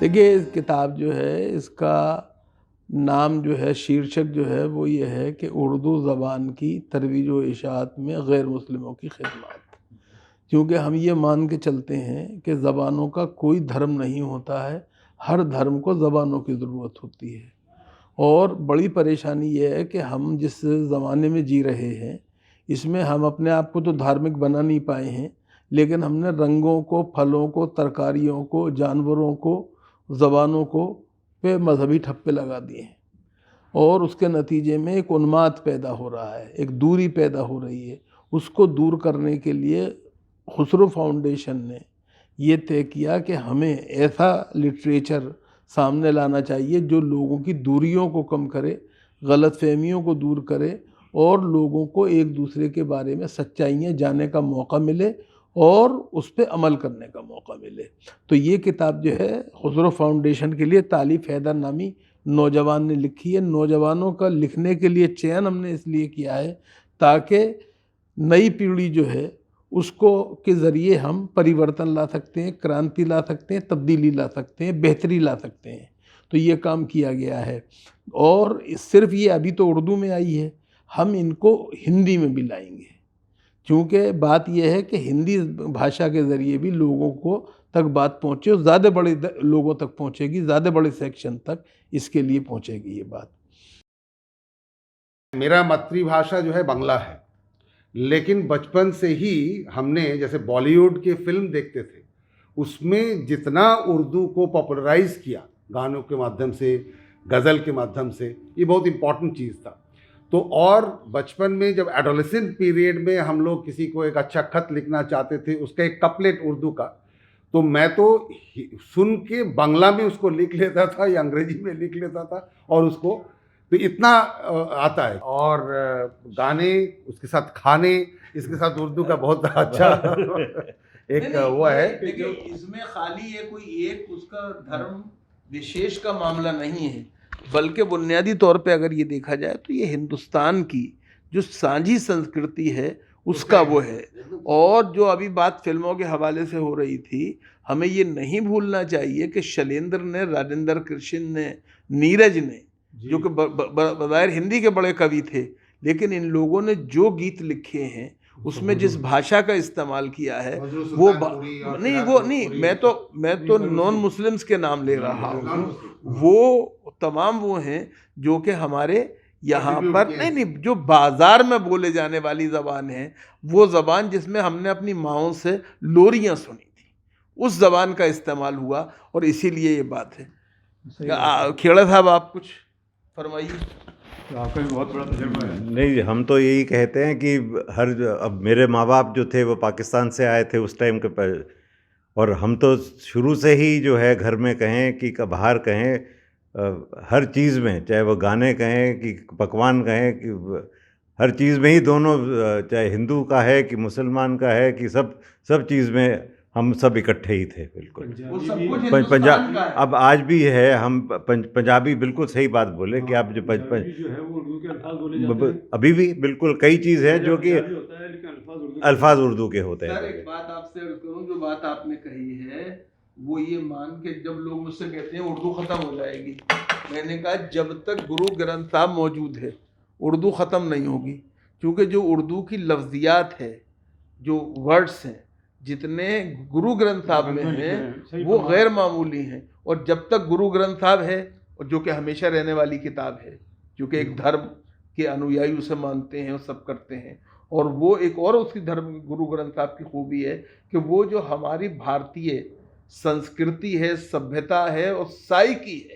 دیکھیے اس کتاب جو ہے اس کا نام جو ہے شیرشک جو ہے وہ یہ ہے کہ اردو زبان کی ترویج و اشاعت میں غیر مسلموں کی خدمات، کیونکہ ہم یہ مان کے چلتے ہیں کہ زبانوں کا کوئی دھرم نہیں ہوتا ہے، ہر دھرم کو زبانوں کی ضرورت ہوتی ہے۔ اور بڑی پریشانی یہ ہے کہ ہم جس زمانے میں جی رہے ہیں اس میں ہم اپنے آپ کو تو دھارمک بنا نہیں پائے ہیں، لیکن ہم نے رنگوں کو، پھلوں کو، ترکاریوں کو، جانوروں کو، زبانوں کو پہ مذہبی ٹھپے لگا دیے ہیں، اور اس کے نتیجے میں ایک انماد پیدا ہو رہا ہے، ایک دوری پیدا ہو رہی ہے۔ اس کو دور کرنے کے لیے خسرو فاؤنڈیشن نے یہ طے کیا کہ ہمیں ایسا لٹریچر سامنے لانا چاہیے جو لوگوں کی دوریوں کو کم کرے، غلط فہمیوں کو دور کرے، اور لوگوں کو ایک دوسرے کے بارے میں سچائیاں جاننے کا موقع ملے اور اس پہ عمل کرنے کا موقع ملے۔ تو یہ کتاب جو ہے خسرو فاؤنڈیشن کے لیے طالب حیدر نامی نوجوان نے لکھی ہے۔ نوجوانوں کا لکھنے کے لیے چین ہم نے اس لیے کیا ہے تاکہ نئی پیڑھی جو ہے اس کو کے ذریعے ہم پریورتن لا سکتے ہیں، کرانتی لا سکتے ہیں، تبدیلی لا سکتے ہیں، بہتری لا سکتے ہیں۔ تو یہ کام کیا گیا ہے، اور صرف یہ ابھی تو اردو میں آئی ہے، ہم ان کو ہندی میں بھی لائیں گے، کیونکہ بات یہ ہے کہ ہندی بھاشا کے ذریعے بھی لوگوں کو تک بات پہنچے، اور زیادہ بڑے لوگوں تک پہنچے گی، زیادہ بڑے سیکشن تک اس کے لیے پہنچے گی یہ بات۔ میرا ماتری بھاشا جو ہے بنگلہ ہے، لیکن بچپن سے ہی ہم نے جیسے بالی ووڈ کے فلم دیکھتے تھے، اس میں جتنا اردو کو پاپولرائز کیا گانوں کے مادھیم سے، غزل کے مادھیم سے، یہ بہت امپورٹنٹ چیز تھا۔ تو اور بچپن میں جب ایڈولیسنٹ پیریڈ میں ہم لوگ کسی کو ایک اچھا خط لکھنا چاہتے تھے، اس کا ایک کپلیٹ اردو کا، تو میں تو سن کے بنگلہ میں اس کو لکھ لیتا تھا یا انگریزی میں لکھ لیتا تھا، اور اس کو تو اتنا آتا ہے۔ اور گانے، اس کے ساتھ کھانے، اس کے ساتھ اردو کا بہت اچھا ایک وہ ہے۔ دیکھیں اس میں خالی ہے کوئی ایک اس کا دھرم وشیش کا معاملہ نہیں ہے، بلکہ بنیادی طور پہ اگر یہ دیکھا جائے تو یہ ہندوستان کی جو سانجھی سنسکرتی ہے اس کا وہ ہے۔ اور جو ابھی بات فلموں کے حوالے سے ہو رہی تھی، ہمیں یہ نہیں بھولنا چاہیے کہ شیلیندر نے، راجندر کرشن نے، نیرج نے، جو کہ بظاہر ہندی کے بڑے کوی تھے، لیکن ان لوگوں نے جو گیت لکھے ہیں اس میں جس بھاشا کا استعمال کیا ہے نہیں میں تو نان مسلمز کے نام لے رہا ہوں، وہ تمام وہ ہیں جو کہ ہمارے یہاں پر نہیں جو بازار میں بولے جانے والی زبان ہے، وہ زبان جس میں ہم نے اپنی ماؤں سے لوریاں سنی تھی، اس زبان کا استعمال ہوا، اور اسی لیے یہ بات ہے۔ کھیڑا صاحب آپ کچھ فرمائیے۔ آپ کا بھی بہت بڑا تجربہ ہے۔ نہیں، ہم تو یہی کہتے ہیں کہ اب میرے ماں باپ جو تھے وہ پاکستان سے آئے تھے اس ٹائم کے اور ہم تو شروع سے ہی جو ہے گھر میں کہیں کہ باہر کہیں، ہر چیز میں، چاہے وہ گانے کہیں کہ پکوان کہیں، کہ ہر چیز میں ہی دونوں، چاہے ہندو کا ہے کہ مسلمان کا ہے کہ سب چیز میں ہم سب اکٹھے ہی تھے۔ بالکل پنجاب اب آج بھی ہے، ہم پنجابی بالکل صحیح بات بولے کہ آپ جو ابھی بھی بالکل کئی چیز ہے جو کہ الفاظ اردو کے ہوتے ہیں۔ سر ایک بات آپ سے عرض کروں، جو بات آپ نے کہی ہے وہ یہ مان کے جب لوگ مجھ سے کہتے ہیں اردو ختم ہو جائے گی، میں نے کہا جب تک گرو گرنتھ صاحب موجود ہے اردو ختم نہیں ہوگی، کیونکہ جو اردو کی لفظیات ہے، جو ورڈز ہیں، جتنے گرو گرنتھ صاحب میں ہیں وہ غیر معمولی ہیں، اور جب تک گرو گرنتھ صاحب ہے، اور جو کہ ہمیشہ رہنے والی کتاب ہے، کیونکہ ایک دھرم کے انویائی اسے مانتے ہیں اور سب کرتے ہیں، اور وہ ایک اور اس کی دھرم گرو گرنتھ صاحب کی خوبی ہے کہ وہ جو ہماری بھارتیہ سنسکرتی ہے، سبھیتا ہے اور سائیکی ہے،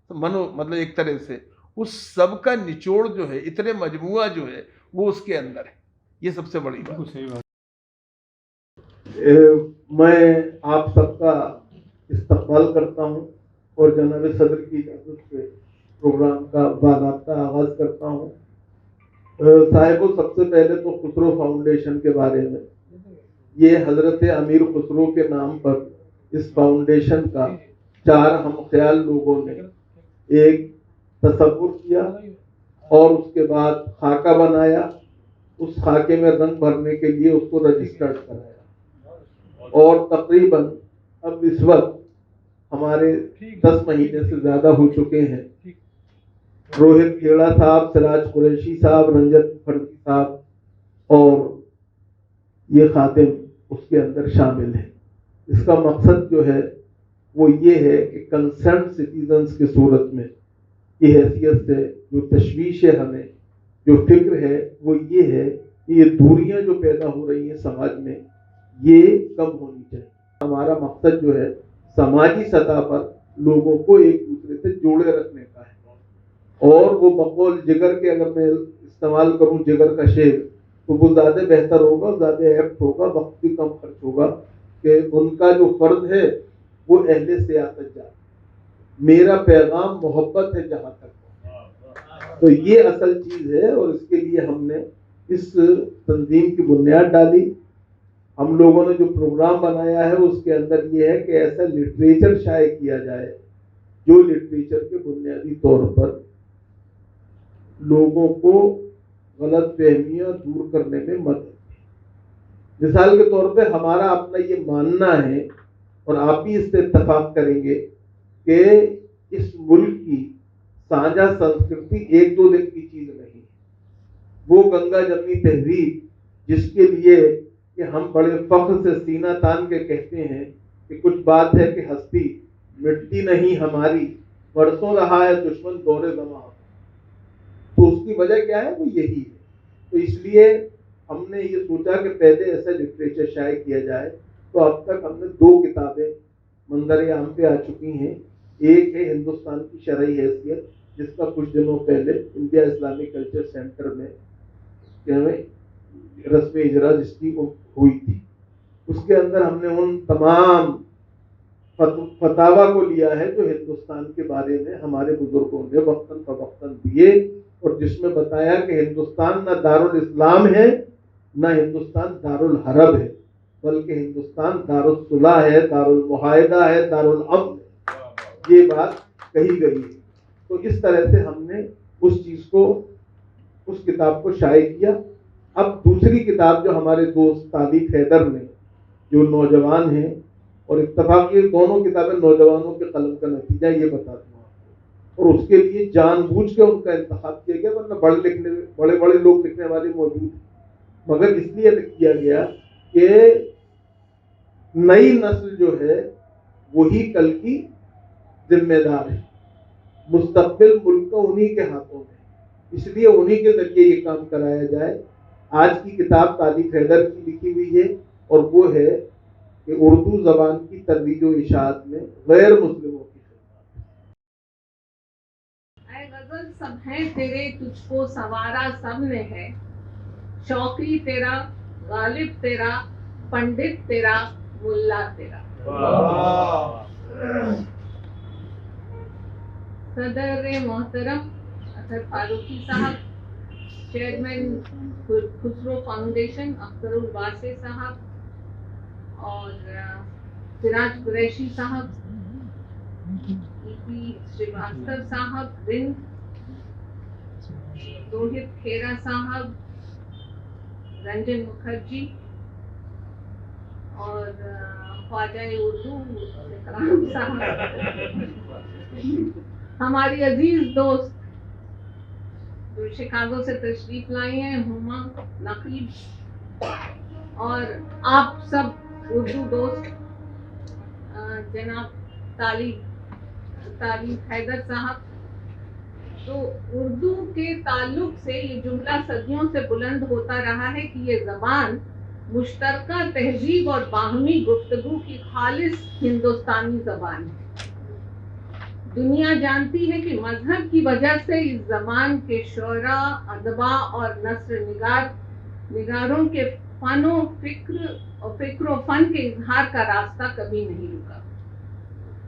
مطلب ایک طرح سے اس سب کا نچوڑ جو ہے، اتنے مجموعہ جو ہے وہ اس کے اندر ہے۔ یہ سب سے بڑی بات۔ میں آپ سب کا استقبال کرتا ہوں اور جناب صدر کی اجازت سے پروگرام کا باضابطہ آغاز کرتا ہوں. صاحبوں، سب سے پہلے تو خسرو فاؤنڈیشن کے بارے میں. یہ حضرت امیر خسرو کے نام پر اس فاؤنڈیشن کا 4 ہم خیال لوگوں نے ایک تصور کیا اور اس کے بعد خاکہ بنایا. اس خاکے میں رنگ بھرنے کے لیے اس کو رجسٹرڈ کرایا اور تقریباً اب اس وقت ہمارے 10 مہینے سے زیادہ ہو چکے ہیں. روہت کھیڑا صاحب، سراج قریشی صاحب، رنجت مکھرجی صاحب اور یہ خادم اس کے اندر شامل ہیں. اس کا مقصد جو ہے وہ یہ ہے کہ کنسرن سٹیزنز کی صورت میں کی حیثیت سے جو تشویش ہے، ہمیں جو فکر ہے وہ یہ ہے کہ یہ دوریاں جو پیدا ہو رہی ہیں سماج میں یہ کم ہونی چاہیے. ہمارا مقصد جو ہے سماجی سطح پر لوگوں کو ایک دوسرے سے جوڑے رکھنے کا ہے، اور وہ بقول جگر کے، اگر میں استعمال کروں جگر کا شعر، تو وہ زیادہ بہتر ہوگا، زیادہ ایپٹ ہوگا، وقت بھی کم خرچ ہوگا کہ ان کا جو فرد ہے وہ اہل سیاست جائے. میرا پیغام محبت ہے جہاں تک. تو یہ اصل چیز ہے اور اس کے لیے ہم نے اس تنظیم کی بنیاد ڈالی. ہم لوگوں نے جو پروگرام بنایا ہے اس کے اندر یہ ہے کہ ایسا لٹریچر شائع کیا جائے جو لٹریچر کے بنیادی طور پر لوگوں کو غلط فہمیاں دور کرنے میں مدد. مثال کے طور پہ ہمارا اپنا یہ ماننا ہے اور آپ بھی اس سے اتفاق کریں گے کہ اس ملک کی سانجا سنسکرتی 1-2 دن کی چیز نہیں. وہ گنگا جمنی تہذیب جس کے لیے کہ ہم بڑے فخر سے سینہ تان کے کہتے ہیں کہ کچھ بات ہے کہ ہستی مٹتی نہیں ہماری، برسوں رہا ہے دشمن دور زماں. تو اس کی وجہ کیا ہے؟ وہ یہی ہے. تو اس لیے ہم نے یہ سوچا کہ پہلے ایسا لٹریچر شائع کیا جائے. تو اب تک ہم نے 2 کتابیں منظر عام پہ آ چکی ہیں. ایک ہے ہندوستان کی شرعی حیثیت، جس کا کچھ دنوں پہلے انڈیا اسلامک کلچر سینٹر میں رسم اجرا جس کی ہوئی تھی. اس کے اندر ہم نے ان تمام فتاوا کو لیا ہے جو ہندوستان کے بارے میں ہمارے بزرگوں نے وقتاً فوقتاً دیے، اور جس میں بتایا کہ ہندوستان نہ دارالاسلام ہے نہ ہندوستان دارالحرب ہے، بلکہ ہندوستان دارالصلح ہے، دارالمعاہدہ ہے، دارالامن ہے. یہ بات کہی گئی ہے. تو اس طرح سے ہم نے اس چیز کو، اس کتاب کو شائع کیا. اب دوسری کتاب جو ہمارے دوست طالب حیدر نے، جو نوجوان ہیں، اور اتفاق یہ دونوں کتابیں نوجوانوں کے قلم کا نتیجہ، یہ بتا دوں آپ کو، اور اس کے لیے جان بوجھ کے ان کا انتخاب کیا گیا، ورنہ بڑے بڑے لوگ لکھنے والے موجود ہیں، مگر اس لیے کیا گیا کہ نئی نسل جو ہے وہی کل کی ذمہ دار ہے. مستقبل ملک کا انہی کے ہاتھوں میں، اس لیے انہی کے ذریعے یہ کام کرایا جائے. آج کی کتاب طالب حیدر کی لکھی ہوئی ہے، اور وہ ہے کہ اردو زبان کی ترویج و اشاعت میں غیر مسلموں کی خدمات. اے غزل سب ہے تیرے، تجھ کو سنوارا سب نے ہے، شوقی تیرا، غالب تیرا، پنڈت تیرا، ملا تیرا. صدر محترم اطہر فاروقی صاحب، چیئرمین خسرو فاؤنڈیشن اختر الواسع صاحب، اور سراج قریشی صاحب، EP شریواستو صاحب رنگ، روہت کھیرا صاحب، رنجن مکھرجی، اور خواجہ اردو اکرام صاحب، ہماری عزیز دوست جو شکاگو سے تشریف لائے ہیں، ہما نقیب، اور آپ سب اردو دوست، جناب طالب حیدر صاحب. تو اردو کے تعلق سے یہ جملہ صدیوں سے بلند ہوتا رہا ہے کہ یہ زبان مشترکہ تہذیب اور باہمی گفتگو کی خالص ہندوستانی زبان ہے. دنیا جانتی ہے کہ مذہب کی وجہ سے اس زبان کے شعراء، ادباء اور نثر نگاروں کے فکر و فن کے اظہار کا راستہ کبھی نہیں رکا.